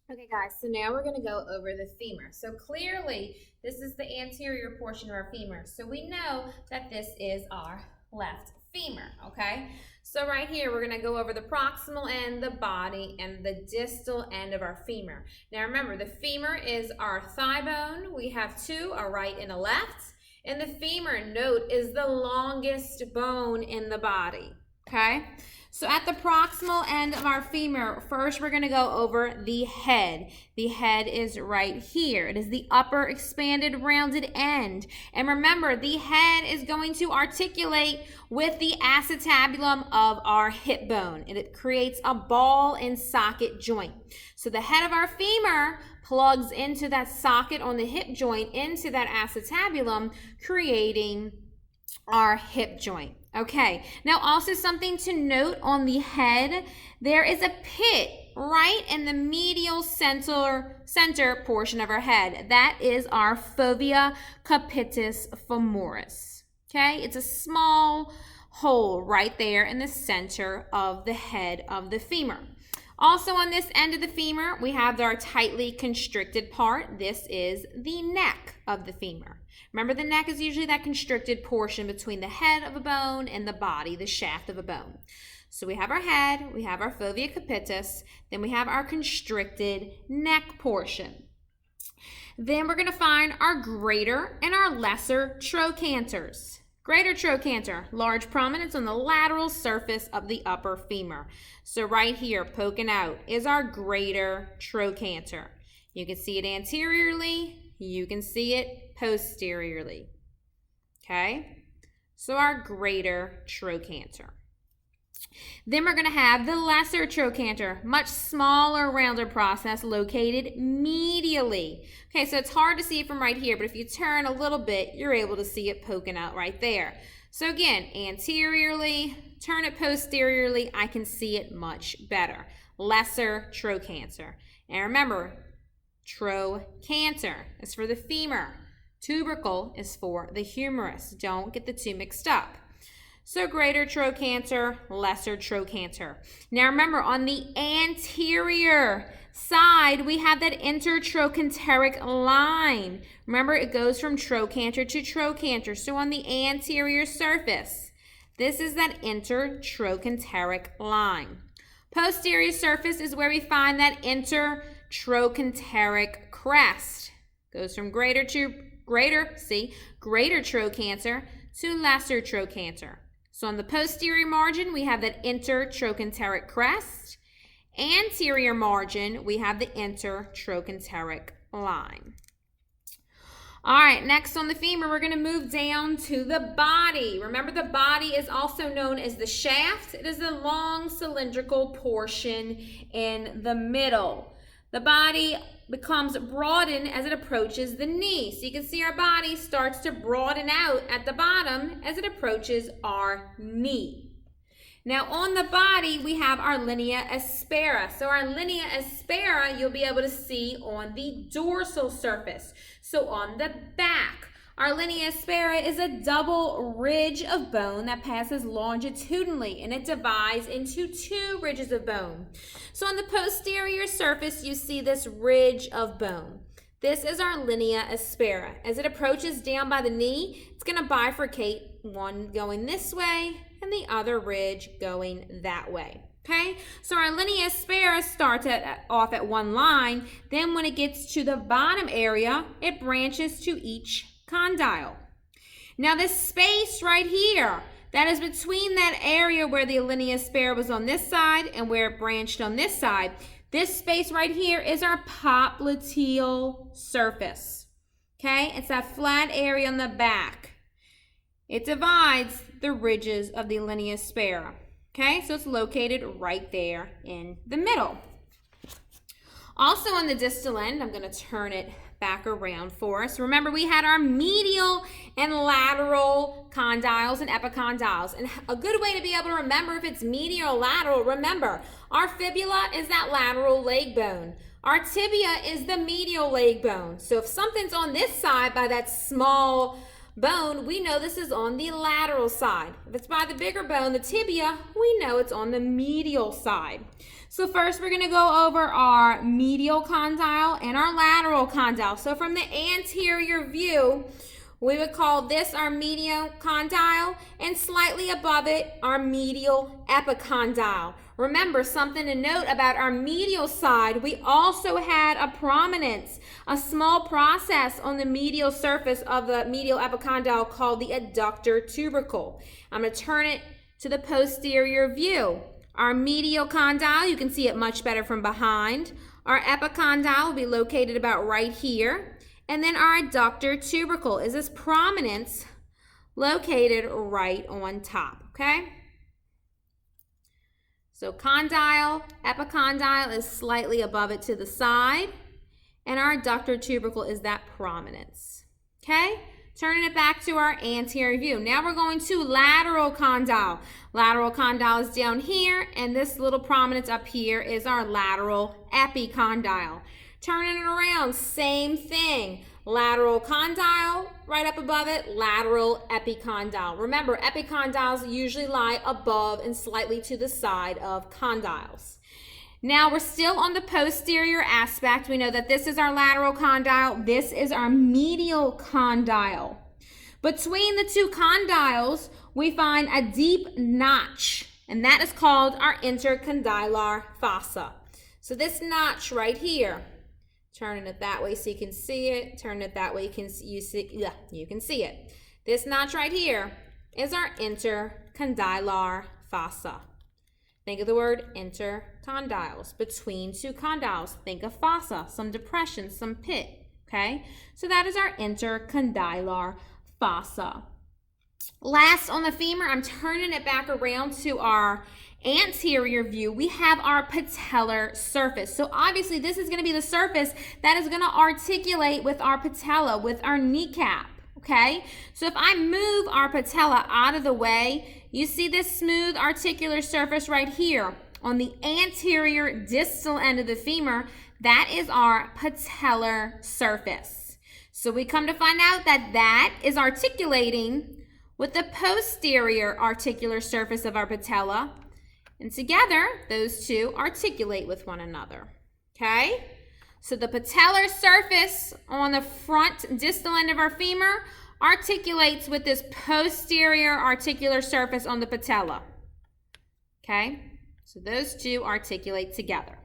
Okay, guys, so now we're going to go over the femur. So clearly, this is the anterior portion of our femur. So we know that this is our left femur, okay? So right here, we're going to go over the proximal end, the body, and the distal end of our femur. Now remember, the femur is our thigh bone. We have two, a right and a left. And the femur, note, is the longest bone in the body, okay? So at the proximal end of our femur, first we're going to go over the head. The head is right here. It is the upper expanded rounded end. And remember, the head is going to articulate with the acetabulum of our hip bone. And it creates a ball and socket joint. So the head of our femur plugs into that socket on the hip joint, into that acetabulum, creating our hip joint. Okay, now also something to note on the head, there is a pit right in the medial center portion of our head. That is our fovea capitis femoris. Okay, it's a small hole right there in the center of the head of the femur. Also on this end of the femur, we have our tightly constricted part. This is the neck of the femur. Remember, the neck is usually that constricted portion between the head of a bone and the body, the shaft of a bone. So we have our head, we have our fovea capitis, then we have our constricted neck portion. Then we're going to find our greater and our lesser trochanters. Greater trochanter, large prominence on the lateral surface of the upper femur. So right here, poking out, is our greater trochanter. You can see it anteriorly, you can see it posteriorly. Okay? So our greater trochanter. Then we're going to have the lesser trochanter, much smaller rounded process located medially. Okay, so it's hard to see from right here, but if you turn a little bit, you're able to see it poking out right there. So again, anteriorly, turn it posteriorly, I can see it much better. Lesser trochanter. And remember, trochanter is for the femur. Tubercle is for the humerus. Don't get the two mixed up. So greater trochanter, lesser trochanter. Now remember, on the anterior side, we have that intertrochanteric line. Remember, it goes from trochanter to trochanter. So on the anterior surface, this is that intertrochanteric line. Posterior surface is where we find that intertrochanteric crest. Goes from greater trochanter to lesser trochanter. So on the posterior margin, we have that intertrochanteric crest. Anterior margin, we have the intertrochanteric line. All right, next on the femur, we're going to move down to the body. Remember, the body is also known as the shaft. It is the long cylindrical portion in the middle. The body becomes broadened as it approaches the knee. So you can see our body starts to broaden out at the bottom as it approaches our knee. Now on the body, we have our linea aspera. So our linea aspera, you'll be able to see on the dorsal surface. So on the back, our linea aspera is a double ridge of bone that passes longitudinally, and it divides into two ridges of bone. So on the posterior surface, you see this ridge of bone. This is our linea aspera. As it approaches down by the knee, it's going to bifurcate, one going this way and the other ridge going that way. Okay, so our linea aspera starts off at one line. Then when it gets to the bottom area, it branches to each condyle. Now this space right here, that is between that area where the linea aspera was on this side and where it branched on this side, this space right here is our popliteal surface. Okay, it's that flat area on the back. It divides the ridges of the linea aspera. Okay, so it's located right there in the middle. Also on the distal end, I'm going to turn it back around for us. Remember, we had our medial and lateral condyles and epicondyles. And a good way to be able to remember if it's medial or lateral, remember, our fibula is that lateral leg bone. Our tibia is the medial leg bone. So if something's on this side by that small bone, we know this is on the lateral side. If it's by the bigger bone, the tibia, we know it's on the medial side. So first we're going to go over our medial condyle and our lateral condyle. So from the anterior view, we would call this our medial condyle, and slightly above it, our medial epicondyle. Remember, something to note about our medial side, we also had a prominence, a small process on the medial surface of the medial epicondyle called the adductor tubercle. I'm going to turn it to the posterior view. Our medial condyle, you can see it much better from behind. Our epicondyle will be located about right here. And then our adductor tubercle is this prominence located right on top, okay? So condyle, epicondyle is slightly above it to the side, and our adductor tubercle is that prominence, okay? Turning it back to our anterior view. Now we're going to lateral condyle. Lateral condyle is down here, and this little prominence up here is our lateral epicondyle. Turning it around, same thing. Lateral condyle, right up above it, lateral epicondyle. Remember, epicondyles usually lie above and slightly to the side of condyles. Now we're still on the posterior aspect. We know that this is our lateral condyle, this is our medial condyle. Between the two condyles, we find a deep notch, and that is called our intercondylar fossa. So this notch right here, turning it that way so you can see it, turn it that way you can see it. This notch right here is our intercondylar fossa. Think of the word intercondyles, between two condyles. Think of fossa, some depression, some pit, okay? So that is our intercondylar fossa. Last on the femur, I'm turning it back around to our anterior view. We have our patellar surface. So obviously this is going to be the surface that is going to articulate with our patella, with our kneecap, okay? So if I move our patella out of the way, you see this smooth articular surface right here on the anterior distal end of the femur. That is our patellar surface. So we come to find out that that is articulating with the posterior articular surface of our patella, and together those two articulate with one another, okay? So the patellar surface on the front distal end of our femur articulates with this posterior articular surface on the patella, okay? So those two articulate together.